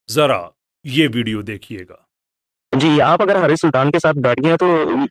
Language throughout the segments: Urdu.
ذرا یہ ویڈیو دیکھیے گا۔ جی آپ اگر حارث سلطان کے ساتھ بیٹھ گئے ہیں تو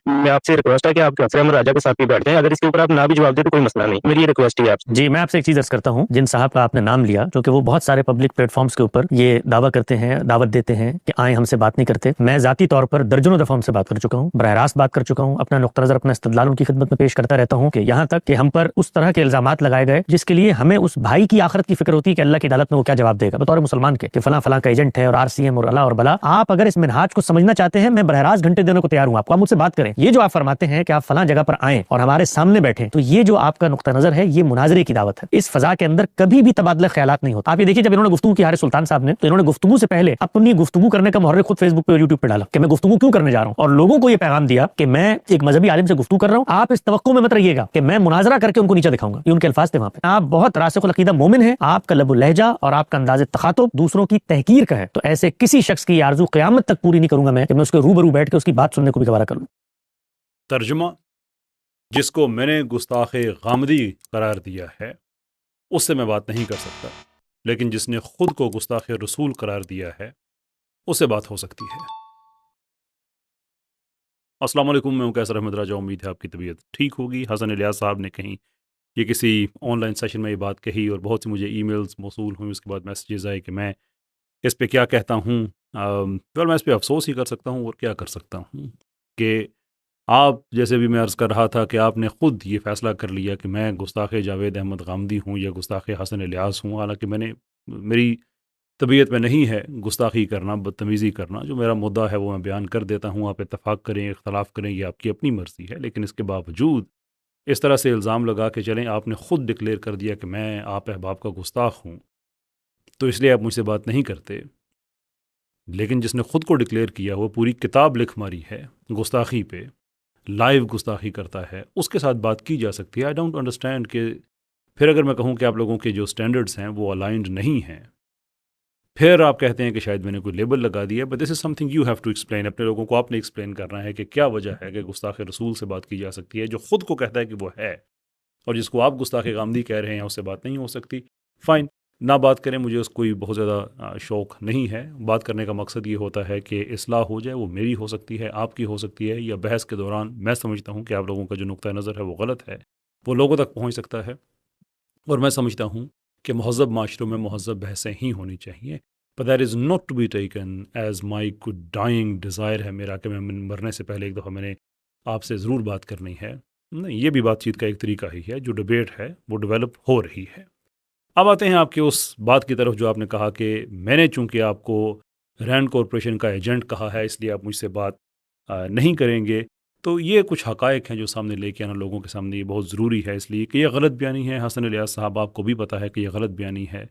میں آپ سے ریکویسٹ ہے کہ آپ کیسر احمد راجہ کے ساتھ بھی بیٹھ جائیں، اگر اس کے اوپر آپ نہ بھی جواب دیں تو کوئی مسئلہ نہیں، میری یہ ریکویسٹ ہے آپ سے۔ جی میں آپ سے ایک چیز عرض کرتا ہوں، جن صاحب کا آپ نے نام لیا کیونکہ وہ بہت سارے پبلک پلیٹ فارمز کے اوپر یہ دعویٰ کرتے ہیں، دعوت دیتے ہیں کہ آئیں ہم سے بات نہیں کرتے، میں ذاتی طور پر درجنوں دفعہ ان سے بات کر چکا ہوں، براہ راست بات کر چکا ہوں، اپنا نقطہ نظر اپنا استدلال ان کی خدمت میں پیش کرتا رہتا ہوں کہ یہاں تک کہ ہم پر اس طرح کے الزامات لگائے گئے جس کے لیے ہمیں اس بھائی کی آخرت کی فکر ہوتی ہے کہ اللہ کی عدالت میں وہ کیا جواب دے گا بطور مسلمان کے کہ فلاں فلاں کا ایجنٹ ہے اور RCM اور اللہ اور بلا۔ آپ اگر اس منہاج کو سمجھنا چاہتے ہیں میں براہ راست گھنٹے دینے کو تیار ہوں آپ کو، آپ مجھ سے بات کریں۔ یہ جو آپ فرماتے ہیں کہ آپ فلاں جگہ پر آئیں اور ہمارے سامنے بیٹھیں، تو یہ جو آپ کا نقطہ نظر ہے یہ مناظرے کی دعوت ہے، اس فضا کے اندر کبھی بھی تبادلہ خیالات نہیں ہوتا۔ آپ یہ دیکھیے جب انہوں نے گفتگو کی حارث سلطان صاحب نے، تو انہوں نے گفتگو سے پہلے اپنی گفتگو کرنے کا محرک خود فیس بک پہ اور یوٹیوب پہ ڈالا کہ میں گفتگو کیوں کرنے جا رہا ہوں، اور لوگوں کو یہ پیغام دیا کہ میں ایک مذہبی عالم سے گفتگو کر رہا ہوں، آپ اس توقع میں مت رہیے گا کہ میں مناظرہ کر کے ان کو نیچے دکھاؤں گا۔ یہ ان کے الفاظ تھے وہاں پہ۔ آپ بہت راسخ العقیدہ مومن ہیں، آپ کا لب و لہجہ اور آپ کا انداز تخاطب دوسروں کی تحقیر کا ہے، تو ایسے کسی شخص کی آرزو قیامت تک پوری نہیں کروں گا میں کہ میں اس کے روبرو بیٹھ کے اس کی بات سننے کو بھی گوارا کروں۔ ترجمہ: جس کو میں نے گستاخ غامدی قرار دیا ہے اس سے میں بات نہیں کر سکتا، لیکن جس نے خود کو گستاخ رسول قرار دیا ہے اس سے بات ہو سکتی ہے۔ السلام علیکم، میں ہوں کیسر احمد راجہ، امید ہے آپ کی طبیعت ٹھیک ہوگی۔ حسن الیاس صاحب نے کہیں یہ کسی آن لائن سیشن میں یہ بات کہی اور بہت سی مجھے ای میلز موصول ہوئیں، اس کے بعد میسیجز آئے کہ میں اس پہ کیا کہتا ہوں۔ میں اس پہ افسوس ہی کر سکتا ہوں اور کیا کر سکتا ہوں کہ آپ جیسے بھی میں عرض کر رہا تھا کہ آپ نے خود یہ فیصلہ کر لیا کہ میں گستاخ جاوید احمد غامدی ہوں یا گستاخ حسن الیاس ہوں، حالانکہ میری طبیعت میں نہیں ہے گستاخی کرنا، بدتمیزی کرنا۔ جو میرا مدعا ہے وہ میں بیان کر دیتا ہوں، آپ اتفاق کریں اختلاف کریں یہ آپ کی اپنی مرضی ہے، لیکن اس کے باوجود اس طرح سے الزام لگا کے چلیں، آپ نے خود ڈکلیئر کر دیا کہ میں آپ احباب کا گستاخ ہوں، تو اس لیے آپ مجھ سے بات نہیں کرتے۔ لیکن جس نے خود کو ڈکلیئر کیا وہ پوری کتاب لکھ ماری ہے گستاخی پہ، لائیو گستاخی کرتا ہے، اس کے ساتھ بات کی جا سکتی ہے۔ آئی ڈونٹ انڈرسٹینڈ کہ پھر اگر میں کہوں کہ آپ لوگوں کے جو سٹینڈرڈز ہیں وہ الائنڈ نہیں ہیں، پھر آپ کہتے ہیں کہ شاید میں نے کوئی لیبل لگا دیا، but this is something you have to explain. اپنے لوگوں کو آپ نے ایکسپلین کرنا ہے کہ کیا وجہ ہے کہ گستاخ رسول سے بات کی جا سکتی ہے جو خود کو کہتا ہے کہ وہ ہے، اور جس کو آپ گستاخ غامدی کہہ رہے ہیں اس سے بات نہیں ہو سکتی۔ فائن، نہ بات کریں، مجھے اس کوئی بہت زیادہ شوق نہیں ہے۔ بات کرنے کا مقصد یہ ہوتا ہے کہ اصلاح ہو جائے، وہ میری ہو سکتی ہے، آپ کی ہو سکتی ہے، یا بحث کے دوران میں سمجھتا ہوں کہ آپ لوگوں کا جو نقطہ نظر ہے وہ غلط ہے، وہ لوگوں تک پہنچ سکتا ہے، اور میں سمجھتا ہوں کہ مہذب معاشروں میں مہذب بحثیں ہی ہونی چاہیے۔ but that is not to be taken as my good dying desire ہے میرا کہ میں مرنے سے پہلے ایک دفعہ میں نے آپ سے ضرور بات کرنی ہے۔ نہیں، یہ بھی بات چیت کا ایک طریقہ ہی ہے، جو ڈیبیٹ ہے وہ ڈیولپ ہو رہی ہے۔ اب آتے ہیں آپ کے اس بات کی طرف جو آپ نے کہا کہ میں نے چونکہ آپ کو رینڈ کارپوریشن کا ایجنٹ کہا ہے اس لیے آپ مجھ سے بات نہیں کریں گے، تو یہ کچھ حقائق ہیں جو سامنے لے کے آنا لوگوں کے سامنے، یہ بہت ضروری ہے، اس لیے کہ یہ غلط بیانی ہے۔ حسن الیاس صاحب، آپ کو بھی پتہ ہے کہ یہ غلط بیانی ہے۔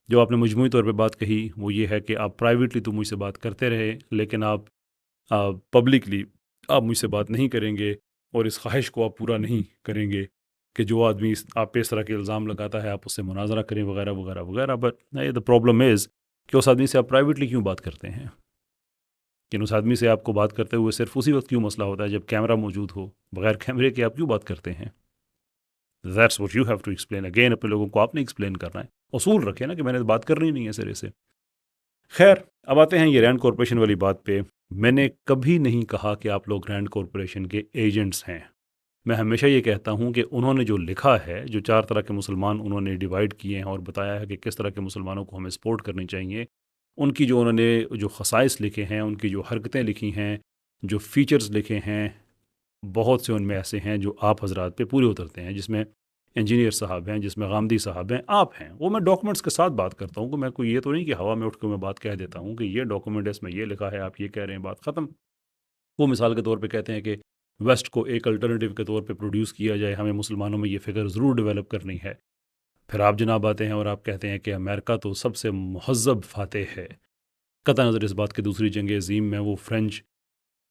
جو آپ نے مجموعی طور پہ بات کہی وہ یہ ہے کہ آپ پرائیویٹلی تو مجھ سے بات کرتے رہے، لیکن آپ پبلکلی آپ مجھ سے بات نہیں کریں گے، اور اس خواہش کو آپ پورا نہیں کریں گے کہ جو آدمی آپ پہ اس طرح کے الزام لگاتا ہے آپ اس سے مناظرہ کریں وغیرہ وغیرہ وغیرہ۔ بٹ دا پرابلم از کہ اس آدمی سے آپ پرائیویٹلی کیوں بات کرتے ہیں، کہ اس آدمی سے آپ کو بات کرتے ہوئے صرف اسی وقت کیوں مسئلہ ہوتا ہے جب کیمرہ موجود ہو، بغیر کیمرے کے آپ کیوں بات کرتے ہیں؟ That's what you have to explain again. اپنے لوگوں کو آپ نے ایکسپلین کرنا ہے، اصول رکھے نا کہ میں نے بات کرنی نہیں ہے سرے سے۔ خیر، اب آتے ہیں یہ رینڈ کارپوریشن والی بات پہ۔ میں نے کبھی نہیں کہا کہ آپ لوگ رینڈ کارپوریشن کے ایجنٹس ہیں۔ میں ہمیشہ یہ کہتا ہوں کہ انہوں نے جو لکھا ہے، جو 4 طرح کے مسلمان انہوں نے ڈیوائیڈ کیے ہیں اور بتایا ہے کہ کس طرح کے مسلمانوں کو ہمیں سپورٹ کرنی چاہیے، ان کی جو انہوں نے جو خصائص لکھے ہیں، ان کی جو حرکتیں لکھی ہیں، جو فیچرز لکھے ہیں، بہت سے ان میں ایسے ہیں جو آپ حضرات پہ پورے اترتے ہیں، جس میں انجینئر صاحب ہیں، جس میں غامدی صاحب ہیں، آپ ہیں۔ وہ میں ڈاکومنٹس کے ساتھ بات کرتا ہوں، کہ میں کوئی یہ تو نہیں کہ ہوا میں اٹھ کے میں بات کہہ دیتا ہوں کہ یہ ڈاکومنٹ ہے، اس میں یہ لکھا ہے، آپ یہ کہہ رہے ہیں، بات ختم۔ وہ مثال کے طور پہ کہتے ہیں کہ ویسٹ کو ایک الٹرنیٹیو کے طور پہ پروڈیوس کیا جائے، ہمیں مسلمانوں میں یہ فکر ضرور ڈیولپ کرنی ہے۔ پھر آپ جناب آتے ہیں اور آپ کہتے ہیں کہ امریکہ تو سب سے مہذب فاتح ہے، قطع نظر اس بات کہ دوسری جنگ عظیم میں وہ فرینچ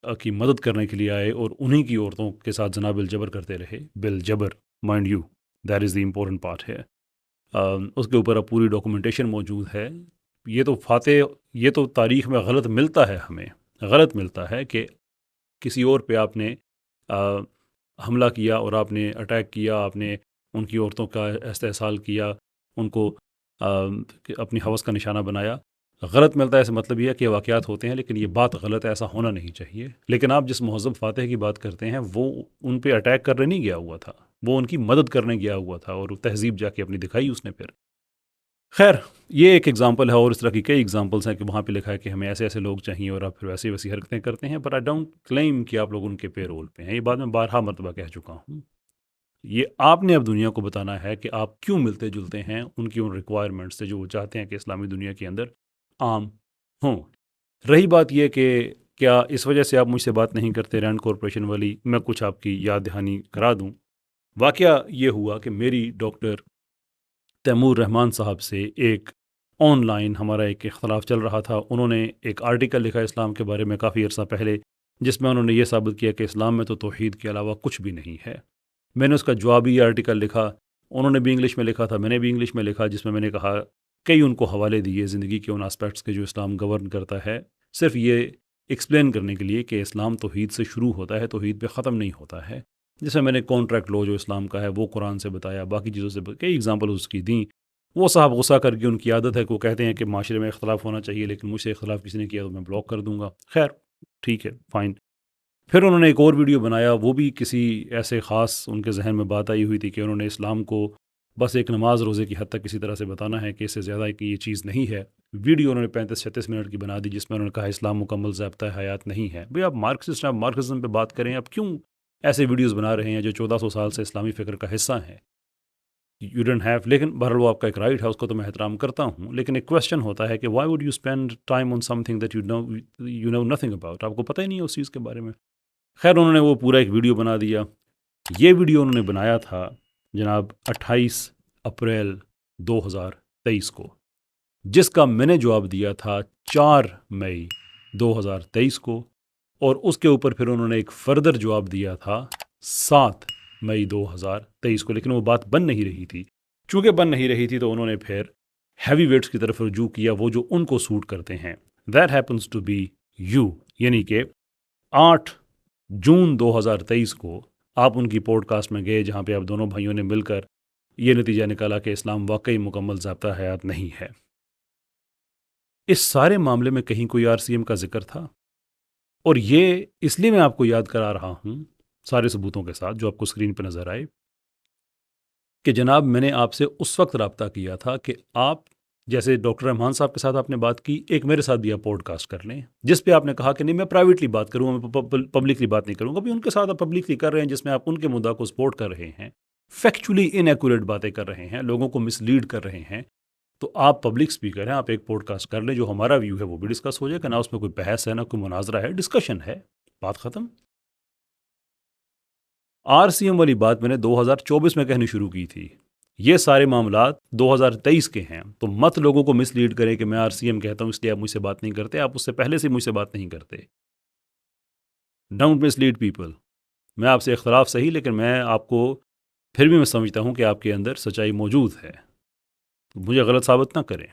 کی مدد کرنے کے لیے آئے اور انہی کی عورتوں کے ساتھ جناب بالجبر کرتے رہے، بالجبر، mind you, that is the important part ہے۔ اس کے اوپر اب پوری ڈاکومنٹیشن موجود ہے۔ یہ تو فاتح، یہ تو تاریخ میں غلط ملتا ہے، ہمیں غلط ملتا ہے کہ کسی اور پہ آپ نے حملہ کیا اور آپ نے اٹیک کیا، آپ نے ان کی عورتوں کا استحصال کیا، ان کو اپنی ہوس کا نشانہ بنایا، غلط ملتا ہے اس مطلب یہ ہے کہ واقعات ہوتے ہیں لیکن یہ بات غلط ہے، ایسا ہونا نہیں چاہیے. لیکن آپ جس مہذب فاتح کی بات کرتے ہیں وہ ان پہ اٹیک کرنے نہیں گیا ہوا تھا، وہ ان کی مدد کرنے گیا ہوا تھا اور تہذیب جا کے اپنی دکھائی اس نے پھر. خیر یہ ایک ایگزامپل ہے اور اس طرح کی کئی ایگزامپلس ہیں کہ وہاں پہ لکھا ہے کہ ہمیں ایسے ایسے لوگ چاہیے اور آپ پھر ویسی ویسی حرکتیں کرتے ہیں. بٹ آئی ڈونٹ کلیم کہ آپ لوگ ان کے پے رول پہ ہیں. یہ بات میں بارہا مرتبہ کہہ چکا ہوں. یہ آپ نے اب دنیا کو بتانا ہے کہ آپ کیوں ملتے جلتے ہیں ان کی ان ریکوائرمنٹ سے جو وہ چاہتے ہیں کہ اسلامی دنیا کے اندر عام ہوں. رہی بات یہ کہ کیا اس وجہ سے آپ مجھ سے بات نہیں کرتے رینڈ کارپوریشن والی، میں کچھ آپ کی یاد دہانی کرا دوں. واقعہ یہ ہوا کہ میری ڈاکٹر تیمور رحمان صاحب سے ایک آن لائن ہمارا ایک اختلاف چل رہا تھا. انہوں نے ایک آرٹیکل لکھا اسلام کے بارے میں کافی عرصہ پہلے، جس میں انہوں نے یہ ثابت کیا کہ اسلام میں تو توحید کے علاوہ کچھ بھی نہیں ہے. میں نے اس کا جوابی آرٹیکل لکھا، انہوں نے بھی انگلش میں لکھا تھا، میں نے بھی انگلش میں لکھا، جس میں نے کہا کئی ان کو حوالے دیے زندگی کے ان آسپیکٹس کے جو اسلام گورن کرتا ہے، صرف یہ ایکسپلین کرنے کے لیے کہ اسلام توحید سے شروع ہوتا ہے، توحید پہ ختم نہیں ہوتا ہے. جس میں نے کانٹریکٹ لو جو اسلام کا ہے وہ قرآن سے بتایا، باقی چیزوں سے کئی ایگزامپل اس کی دیں. وہ صاحب غصہ کر کے، ان کی عادت ہے کہ وہ کہتے ہیں کہ معاشرے میں اختلاف ہونا چاہیے لیکن مجھ سے اختلاف کسی نے کیا تو میں بلاک کر دوں گا. خیر ٹھیک ہے فائن. پھر انہوں نے ایک اور ویڈیو بنایا، وہ بھی کسی ایسے خاص ان کے ذہن میں بات آئی ہوئی تھی کہ انہوں نے اسلام کو بس ایک نماز روزے کی حد تک کسی طرح سے بتانا ہے کہ اس سے زیادہ کہ یہ چیز نہیں ہے. ویڈیو انہوں نے 35-36 منٹ کی بنا دی جس میں انہوں نے کہا اسلام مکمل ضابطہ حیات نہیں ہے. بھئی آپ مارکسسٹ، آپ مارکسزم پہ بات کریں، آپ کیوں ایسے ویڈیوز بنا رہے ہیں جو 1400 سال سے اسلامی فکر کا حصہ ہیں؟ You don't have. لیکن بہرحال وہ آپ کا ایک رائٹ ہے، اس کو تو میں احترام کرتا ہوں. لیکن ایک کویشچن ہوتا ہے کہ why would you spend time on something that you know nothing about, آپ کو پتہ ہی نہیں ہے اس چیز کے بارے میں. خیر انہوں نے وہ پورا ایک ویڈیو بنا دیا. یہ ویڈیو انہوں نے بنایا تھا جناب 28 اپریل 2023 کو، جس کا میں نے جواب دیا تھا 4 مئی 2023 کو، اور اس کے اوپر پھر انہوں نے ایک فردر جواب دیا تھا 7 مئی 2023 کو. لیکن وہ بات بن نہیں رہی تھی. چونکہ بن نہیں رہی تھی تو انہوں نے پھر ہیوی ویٹس کی طرف رجوع کیا، وہ جو ان کو سوٹ کرتے ہیں. That happens to be you. یعنی کہ 8 جون 2023 کو آپ ان کی پوڈ کاسٹ میں گئے جہاں پہ آپ دونوں بھائیوں نے مل کر یہ نتیجہ نکالا کہ اسلام واقعی مکمل ضابطہ حیات نہیں ہے. اس سارے معاملے میں کہیں کوئی RCM کا ذکر تھا؟ اور یہ اس لیے میں آپ کو یاد کرا رہا ہوں سارے ثبوتوں کے ساتھ جو آپ کو اسکرین پہ نظر آئے کہ جناب میں نے آپ سے اس وقت رابطہ کیا تھا کہ آپ جیسے ڈاکٹر رحمان صاحب کے ساتھ آپ نے بات کی، ایک میرے ساتھ بھی آپ پوڈ کاسٹ کر لیں جس پہ آپ نے کہا کہ نہیں میں پرائیویٹلی بات کروں گا، میں پبلکلی بات نہیں کروں گا. بھی ان کے ساتھ آپ پبلکلی کر رہے ہیں جس میں آپ ان کے مدعا کو سپورٹ کر رہے ہیں، فیکچولی انیکوریٹ باتیں کر رہے ہیں، لوگوں کو مس لیڈ کر رہے ہیں. تو آپ پبلک اسپیکر ہیں، آپ ایک پوڈ کاسٹ کر لیں، جو ہمارا ویو ہے وہ بھی ڈسکس ہو جائے گا. نہ اس میں کوئی بحث ہے، نہ کوئی مناظرہ ہے، ڈسکشن ہے، بات ختم. RCM والی بات میں نے 2024 میں کہنی شروع کی تھی. یہ سارے معاملات 2023 کے ہیں. تو مت لوگوں کو مس لیڈ کریں کہ میں RCM کہتا ہوں اس لیے آپ مجھ سے بات نہیں کرتے. آپ اس سے پہلے سے مجھ سے بات نہیں کرتے. Don't miss lead people. میں آپ سے اختلاف صحیح، لیکن میں آپ کو پھر بھی میں سمجھتا ہوں کہ آپ کے اندر سچائی موجود ہے. مجھے غلط ثابت نہ کریں.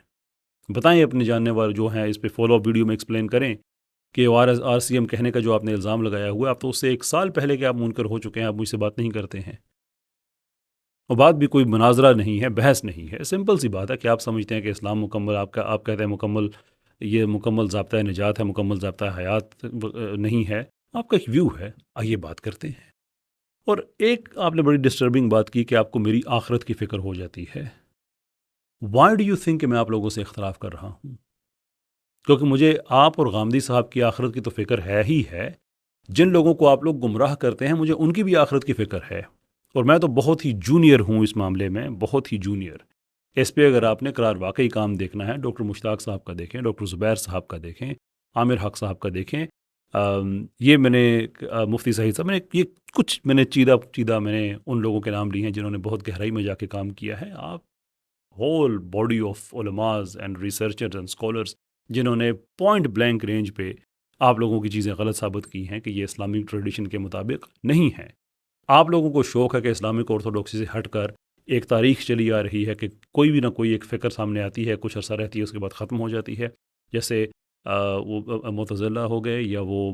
بتائیں اپنے جاننے والے جو ہیں، اس پہ فالو اپ ویڈیو میں ایکسپلین کریں کہ RCM کہنے کا جو آپ نے الزام لگایا ہوا ہے، آپ تو اس سے 1 سال پہلے کہ آپ منکر ہو چکے ہیں، آپ مجھ سے بات نہیں کرتے ہیں. اور بات بھی کوئی مناظرہ نہیں ہے، بحث نہیں ہے، سمپل سی بات ہے کہ آپ سمجھتے ہیں کہ اسلام مکمل، آپ کہتے ہیں مکمل، یہ مکمل ضابطہ نجات ہے، مکمل ضابطہ حیات نہیں ہے. آپ کا ایک ویو ہے، آئیے بات کرتے ہیں. اور ایک آپ نے بڑی ڈسٹربنگ بات کی کہ آپ کو میری آخرت کی فکر ہو جاتی ہے. وائی ڈو یو تھنک کہ میں آپ لوگوں سے اختلاف کر رہا ہوں؟ کیونکہ مجھے آپ اور غامدی صاحب کی آخرت کی تو فکر ہے ہی ہے. جن لوگوں کو آپ لوگ گمراہ کرتے ہیں مجھے ان کی بھی آخرت کی فکر ہے. اور میں تو بہت ہی جونیئر ہوں اس معاملے میں، بہت ہی جونیئر. اس پہ اگر آپ نے قرار واقعی کام دیکھنا ہے، ڈاکٹر مشتاق صاحب کا دیکھیں، ڈاکٹر زبیر صاحب کا دیکھیں، عامر حق صاحب کا دیکھیں. یہ میں نے مفتی سعید صاحب، میں نے یہ کچھ میں نے چیدہ میں نے ان لوگوں کے نام لیے ہیں جنہوں نے بہت گہرائی میں جا کے کام کیا ہے. آپ ہول باڈی آف علماز اینڈ ریسرچرز اینڈ اسکالرز جنہوں نے پوائنٹ بلینک رینج پہ آپ لوگوں کی چیزیں غلط ثابت کی ہیں کہ یہ اسلامک ٹریڈیشن کے مطابق نہیں ہیں. آپ لوگوں کو شوق ہے کہ اسلامک آرتھوڈاکسی سے ہٹ کر ایک تاریخ چلی آ رہی ہے کہ کوئی بھی نہ کوئی ایک فکر سامنے آتی ہے، کچھ عرصہ رہتی ہے، اس کے بعد ختم ہو جاتی ہے. جیسے وہ معتزلہ ہو گئے، یا وہ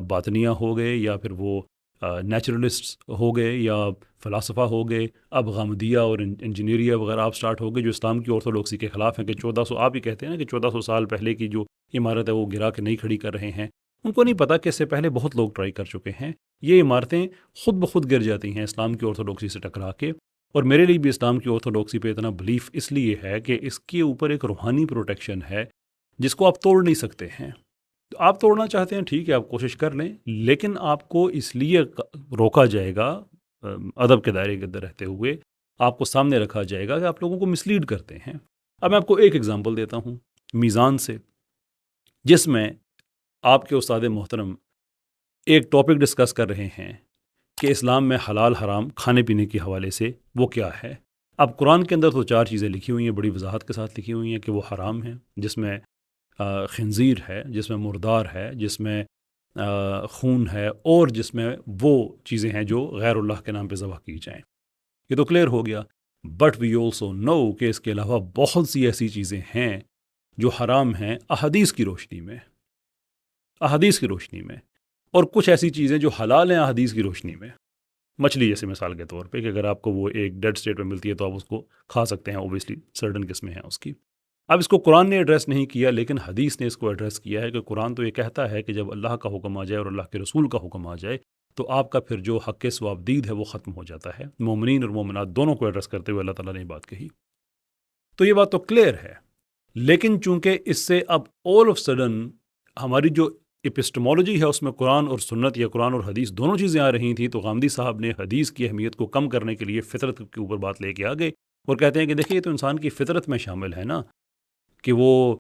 باطنیہ ہو گئے، یا پھر وہ نیچرلسٹ ہو گئے یا فلاسفہ ہو گئے، اب غامدیہ اور انجینئریا وغیرہ آپ سٹارٹ ہو گئے جو اسلام کی آرتھوڈوکسی کے خلاف ہیں، کہ 1400 آپ ہی کہتے ہیں نا کہ 1400 سال پہلے کی جو عمارت ہے وہ گرا کے نہیں کھڑی کر رہے ہیں. ان کو نہیں پتہ کہ اس سے پہلے بہت لوگ ٹرائی کر چکے ہیں. یہ عمارتیں خود بخود گر جاتی ہیں اسلام کی آرتھوڈوکسی سے ٹکرا کے. اور میرے لیے بھی اسلام کی آرتھوڈوکسی پہ اتنا بلیف اس لیے ہے کہ اس کے اوپر ایک روحانی پروٹیکشن ہے جس کو آپ توڑ نہیں سکتے ہیں. آپ توڑنا چاہتے ہیں ٹھیک ہے، آپ کوشش کر لیں، لیکن آپ کو اس لیے روکا جائے گا ادب کے دائرے کے اندر رہتے ہوئے، آپ کو سامنے رکھا جائے گا کہ آپ لوگوں کو مسلیڈ کرتے ہیں. اب میں آپ کو ایک ایگزامپل دیتا ہوں میزان سے، جس میں آپ کے استاد محترم ایک ٹاپک ڈسکس کر رہے ہیں کہ اسلام میں حلال حرام کھانے پینے کے حوالے سے وہ کیا ہے. اب قرآن کے اندر تو 4 چیزیں لکھی ہوئی ہیں، بڑی وضاحت کے ساتھ لکھی ہوئی ہیں کہ وہ حرام ہیں، جس میں خنزیر ہے، جس میں مردار ہے، جس میں خون ہے، اور جس میں وہ چیزیں ہیں جو غیر اللہ کے نام پہ ذبح کی جائیں. یہ تو کلیئر ہو گیا. بٹ وی آلسو نو کہ اس کے علاوہ بہت سی ایسی چیزیں ہیں جو حرام ہیں احادیث کی روشنی میں، اور کچھ ایسی چیزیں جو حلال ہیں احادیث کی روشنی میں. مچھلی جیسے مثال کے طور پہ کہ اگر آپ کو وہ ایک ڈیڈ اسٹیٹ میں ملتی ہے تو آپ اس کو کھا سکتے ہیں، اوبیسلی سرٹن قسمیں ہیں اس کی. اب اس کو قرآن نے ایڈریس نہیں کیا، لیکن حدیث نے اس کو ایڈریس کیا ہے کہ قرآن تو یہ کہتا ہے کہ جب اللہ کا حکم آ جائے اور اللہ کے رسول کا حکم آ جائے تو آپ کا پھر جو حق ثوابدید ہے وہ ختم ہو جاتا ہے. مومنین اور مومنات دونوں کو ایڈریس کرتے ہوئے اللہ تعالیٰ نے یہ بات کہی. تو یہ بات تو کلیئر ہے، لیکن چونکہ اس سے اب آل آف سڈن ہماری جو اپسٹمولوجی ہے اس میں قرآن اور سنت یا قرآن اور حدیث دونوں چیزیں آ رہی تھیں، تو غامدی صاحب نے حدیث کی اہمیت کو کم کرنے کے لیے فطرت کے اوپر بات لے کے آ گئے اور کہتے ہیں کہ دیکھیے یہ تو انسان کی فطرت میں شامل ہے نا، کہ وہ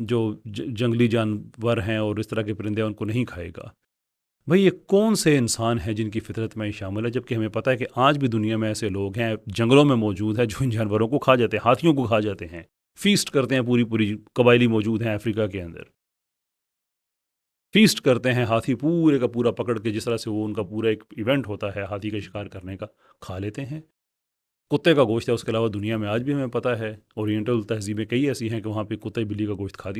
جو جنگلی جانور ہیں اور اس طرح کے پرندے ان کو نہیں کھائے گا. بھئی یہ کون سے انسان ہیں جن کی فطرت میں شامل ہے، جبکہ ہمیں پتہ ہے کہ آج بھی دنیا میں ایسے لوگ ہیں جنگلوں میں موجود ہیں جو ان جانوروں کو کھا جاتے ہیں، ہاتھیوں کو کھا جاتے ہیں، فیسٹ کرتے ہیں. پوری قبائلی موجود ہیں افریقہ کے اندر، فیسٹ کرتے ہیں، ہاتھی پورے کا پورا پکڑ کے، جس طرح سے وہ ان کا پورا ایک ایونٹ ہوتا ہے ہاتھی کا شکار کرنے کا، کھا لیتے ہیں. کتے کا گوشت ہے، اس کے علاوہ دنیا میں آج بھی ہمیں پتہ ہے اورینٹل تہذیبیں کئی ایسی ہیں کہ وہاں پہ کتے بلی کا گوشت کھا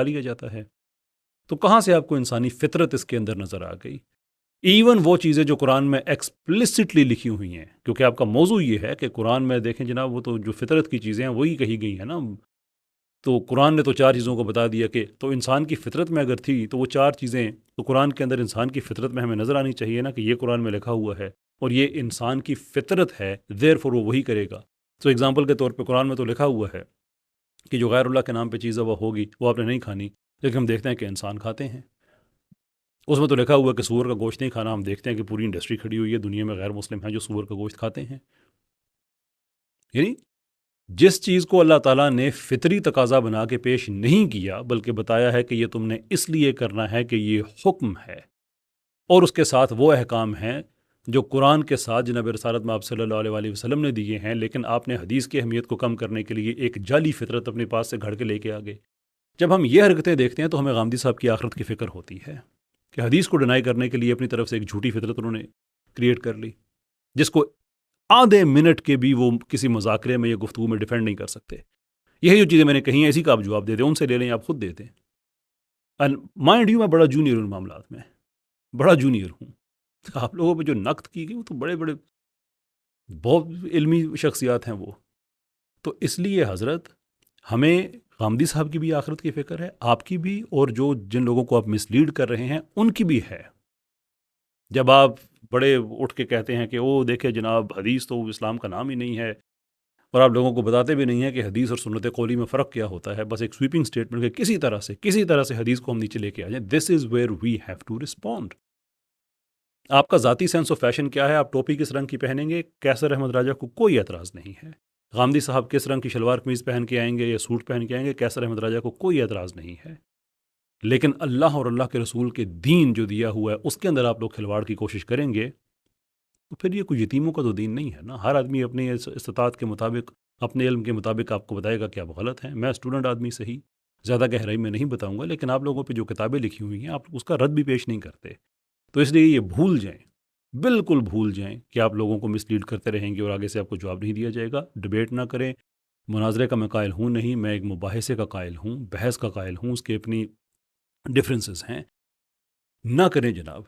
لیا جاتا ہے. تو کہاں سے آپ کو انسانی فطرت اس کے اندر نظر آ گئی؟ ایون وہ چیزیں جو قرآن میں ایکسپلسٹلی لکھی ہوئی ہیں، کیونکہ آپ کا موضوع یہ ہے کہ قرآن میں دیکھیں جناب وہ تو جو فطرت کی چیزیں ہیں وہی کہی گئی ہیں نا. تو قرآن نے تو 4 چیزوں کو بتا دیا کہ تو انسان کی فطرت میں اگر تھی تو وہ 4 چیزیں تو قرآن کے اندر انسان کی فطرت میں ہمیں نظر آنی چاہیے نا، کہ یہ قرآن میں لکھا ہوا ہے اور یہ انسان کی فطرت ہے، دیر فور وہ وہی کرے گا. تو ایگزامپل کے طور پہ قرآن میں تو لکھا ہوا ہے کہ جو غیر اللہ کے نام پہ چیز وہ ہوگی وہ آپ نے نہیں کھانی، لیکن ہم دیکھتے ہیں کہ انسان کھاتے ہیں. اس میں تو لکھا ہوا ہے کہ سور کا گوشت نہیں کھانا، ہم دیکھتے ہیں کہ پوری انڈسٹری کھڑی ہوئی ہے دنیا میں غیر مسلم ہیں جو سور کا گوشت کھاتے ہیں. یعنی جس چیز کو اللہ تعالیٰ نے فطری تقاضا بنا کے پیش نہیں کیا، بلکہ بتایا ہے کہ یہ تم نے اس لیے کرنا ہے کہ یہ حکم ہے، اور اس کے ساتھ وہ احکام ہیں جو قرآن کے ساتھ جناب رسالت میں آپ صلی اللہ علیہ وآلہ وسلم نے دیے ہیں، لیکن آپ نے حدیث کی اہمیت کو کم کرنے کے لیے ایک جعلی فطرت اپنے پاس سے گھڑ کے لے کے آ گئے. جب ہم یہ حرکتیں دیکھتے ہیں تو ہمیں غامدی صاحب کی آخرت کی فکر ہوتی ہے کہ حدیث کو ڈینائی کرنے کے لیے اپنی طرف سے ایک جھوٹی فطرت انہوں نے کریٹ کر لی، جس کو آدھے منٹ کے بھی وہ کسی مذاکرے میں یا گفتگو میں ڈیفینڈ نہیں کر سکتے. یہی جو چیزیں میں نے کہی ہیں اسی کا آپ جواب دے دیں، ان سے لے لیں، آپ خود دے دیں. مائنڈ یو میں بڑا جونیئر ان معاملات میں، بڑا جونیئر ہوں. آپ لوگوں پہ جو نقد کی گئی وہ تو بڑے بہت علمی شخصیات ہیں وہ. تو اس لیے حضرت ہمیں غامدی صاحب کی بھی آخرت کی فکر ہے، آپ کی بھی، اور جو جن لوگوں کو آپ مس لیڈ کر رہے ہیں ان کی بھی ہے. جب آپ بڑے اٹھ کے کہتے ہیں کہ او دیکھیں جناب حدیث تو اسلام کا نام ہی نہیں ہے، اور آپ لوگوں کو بتاتے بھی نہیں ہیں کہ حدیث اور سنت قولی میں فرق کیا ہوتا ہے، بس ایک سویپنگ سٹیٹمنٹ کہ کسی طرح سے حدیث کو ہم نیچے لے کے آ جائیں. This is where we have to respond. آپ کا ذاتی سینس آف فیشن کیا ہے، آپ ٹوپی کس رنگ کی پہنیں گے، کیسر احمد راجہ کو کوئی اعتراض نہیں ہے. غامدی صاحب کس رنگ کی شلوار قمیض پہن کے آئیں گے یا سوٹ پہن کے آئیں گے، کیسر احمد راجہ کو کوئی اعتراض نہیں ہے. لیکن اللہ اور اللہ کے رسول کے دین جو دیا ہوا ہے اس کے اندر آپ لوگ کھلواڑ کی کوشش کریں گے تو پھر یہ کوئی یتیموں کا تو دین نہیں ہے نا. ہر آدمی اپنی استطاعت کے مطابق، اپنے علم کے مطابق آپ کو بتائے گا کہ آپ غلط ہیں. میں اسٹوڈنٹ آدمی سے ہی زیادہ گہرائی میں نہیں بتاؤں گا، لیکن آپ لوگوں پہ جو کتابیں لکھی ہوئی ہیں آپ اس کا رد بھی پیش نہیں کرتے. تو اس لیے یہ بھول جائیں، بالکل بھول جائیں کہ آپ لوگوں کو مس لیڈ کرتے رہیں گے اور آگے سے آپ کو جواب نہیں دیا جائے گا. ڈبیٹ نہ کریں. مناظرے کا میں قائل ہوں نہیں، میں ایک مباحثے کا قائل ہوں، بحث کا قائل ہوں. اس کے اپنی ڈفرینسز ہیں. نہ کریں جناب.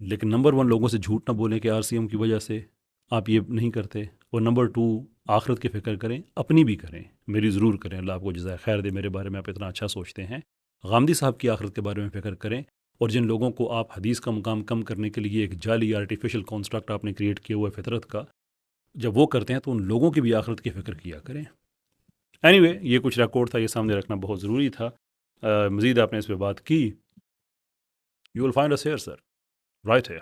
لیکن نمبر 1 لوگوں سے جھوٹ نہ بولیں کہ RCM کی وجہ سے آپ یہ نہیں کرتے، اور نمبر 2 آخرت کی فکر کریں، اپنی بھی کریں، میری ضرور کریں، اللہ آپ کو جزائے خیر دے، میرے بارے میں آپ اتنا اچھا سوچتے ہیں۔ غامدی صاحب کی آخرت کے بارے میں فکر کریں، اور جن لوگوں کو آپ حدیث کا مقام کم کرنے کے لیے ایک جعلی آرٹیفیشل کانسٹرکٹ آپ نے کریٹ کیا ہوا ہے فطرت کا، جب وہ کرتے ہیں تو ان لوگوں کی بھی آخرت کی فکر کیا کریں۔ اینی وے، یہ کچھ ریکارڈ تھا، یہ سامنے رکھنا بہت ضروری تھا۔ مزید آپ نے اس پہ بات کی، you will find us here sir, right ہے۔